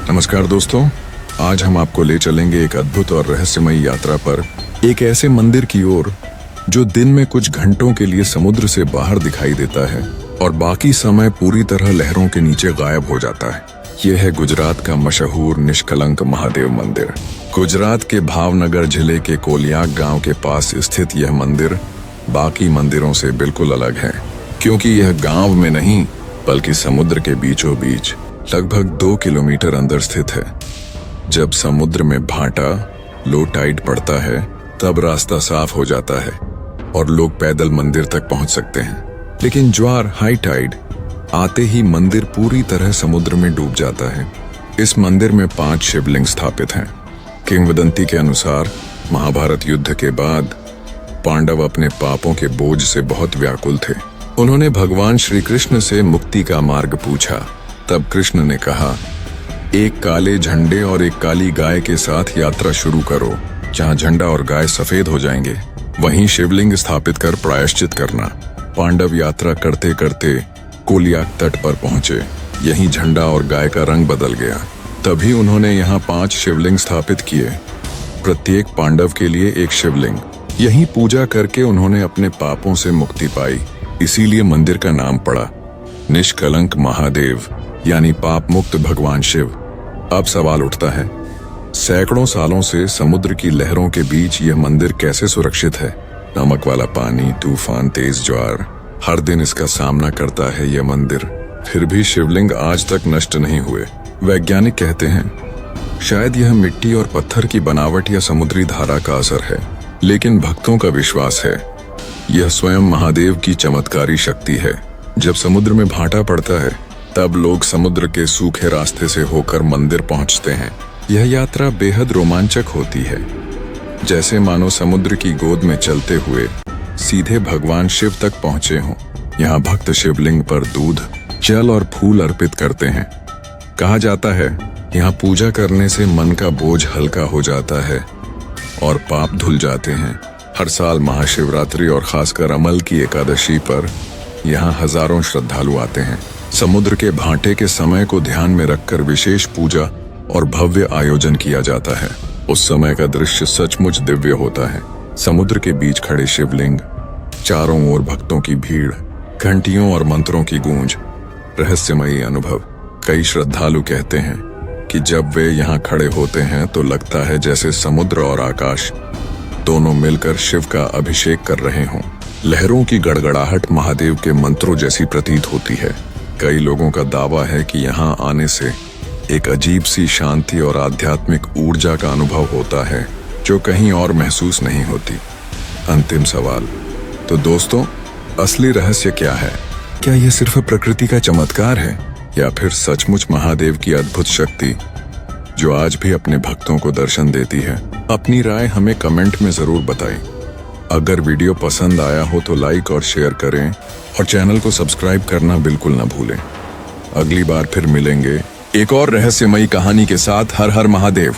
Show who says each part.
Speaker 1: नमस्कार दोस्तों, आज हम आपको ले चलेंगे एक अद्भुत और रहस्यमयी यात्रा पर, एक ऐसे मंदिर की ओर जो दिन में कुछ घंटों के लिए समुद्र से बाहर दिखाई देता है और बाकी समय पूरी तरह लहरों के नीचे गायब हो जाता है। यह है गुजरात का मशहूर निष्कलंक महादेव मंदिर। गुजरात के भावनगर जिले के कोलियाक गांव के पास स्थित यह मंदिर बाकी मंदिरों से बिल्कुल अलग है, क्योंकि यह गांव में नहीं बल्कि समुद्र के बीचों बीच लगभग 2 किलोमीटर अंदर स्थित है। जब समुद्र में भाटा लो टाइड पड़ता है तब रास्ता साफ हो जाता है और लोग पैदल मंदिर तक पहुंच सकते हैं, लेकिन ज्वार हाई टाइड आते ही मंदिर पूरी तरह समुद्र में डूब जाता है। इस मंदिर में 5 शिवलिंग स्थापित हैं। किंवदंती के अनुसार महाभारत युद्ध के बाद पांडव अपने पापों के बोझ से बहुत व्याकुल थे। उन्होंने भगवान श्री कृष्ण से मुक्ति का मार्ग पूछा। तब कृष्ण ने कहा, एक काले झंडे और एक काली गाय के साथ यात्रा शुरू करो। जहां झंडा और गाय सफेद हो जाएंगे वहीं शिवलिंग स्थापित कर प्रायश्चित करना। पांडव यात्रा करते करते कोलियाक तट पर पहुंचे। यहीं झंडा और गाय का रंग बदल गया। तभी उन्होंने यहाँ 5 शिवलिंग स्थापित किए, प्रत्येक पांडव के लिए एक शिवलिंग। यहीं पूजा करके उन्होंने अपने पापों से मुक्ति पाई। इसीलिए मंदिर का नाम पड़ा निष्कलंक महादेव, यानी पाप मुक्त भगवान शिव। अब सवाल उठता है, सैकड़ों सालों से समुद्र की लहरों के बीच यह मंदिर कैसे सुरक्षित है? नमक वाला पानी, तूफान, तेज ज्वार, हर दिन इसका सामना करता है यह मंदिर, फिर भी शिवलिंग आज तक नष्ट नहीं हुए। वैज्ञानिक कहते हैं शायद यह मिट्टी और पत्थर की बनावट या समुद्री धारा का असर है, लेकिन भक्तों का विश्वास है यह स्वयं महादेव की चमत्कारी शक्ति है। जब समुद्र में भाटा पड़ता है तब लोग समुद्र के सूखे रास्ते से होकर मंदिर पहुंचते हैं। यह यात्रा बेहद रोमांचक होती है, जैसे मानो समुद्र की गोद में चलते हुए सीधे भगवान शिव तक पहुंचे हों। यहाँ भक्त शिवलिंग पर दूध, जल और फूल अर्पित करते हैं। कहा जाता है यहाँ पूजा करने से मन का बोझ हल्का हो जाता है और पाप धुल जाते हैं। हर साल महाशिवरात्रि और खासकर अमल की एकादशी पर यहाँ हजारों श्रद्धालु आते हैं। समुद्र के भाटे के समय को ध्यान में रखकर विशेष पूजा और भव्य आयोजन किया जाता है। उस समय का दृश्य सचमुच दिव्य होता है। समुद्र के बीच खड़े शिवलिंग, चारों ओर भक्तों की भीड़, घंटियों और मंत्रों की गूंज, रहस्यमयी अनुभव। कई श्रद्धालु कहते हैं कि जब वे यहाँ खड़े होते हैं तो लगता है जैसे समुद्र और आकाश दोनों मिलकर शिव का अभिषेक कर रहे हों। लहरों की गड़गड़ाहट महादेव के मंत्रों जैसी प्रतीत होती है। कई लोगों का दावा है कि यहाँ आने से एक अजीब सी शांति और आध्यात्मिक ऊर्जा का अनुभव होता है जो कहीं और महसूस नहीं होती। अंतिम सवाल, तो दोस्तों, असली रहस्य क्या है? क्या यह सिर्फ प्रकृति का चमत्कार है या फिर सचमुच महादेव की अद्भुत शक्ति जो आज भी अपने भक्तों को दर्शन देती है? अपनी राय हमें कमेंट में जरूर बताएं। अगर वीडियो पसंद आया हो तो लाइक और शेयर करें और चैनल को सब्सक्राइब करना बिल्कुल न भूलें। अगली बार फिर मिलेंगे एक और रहस्यमयी कहानी के साथ। हर हर महादेव।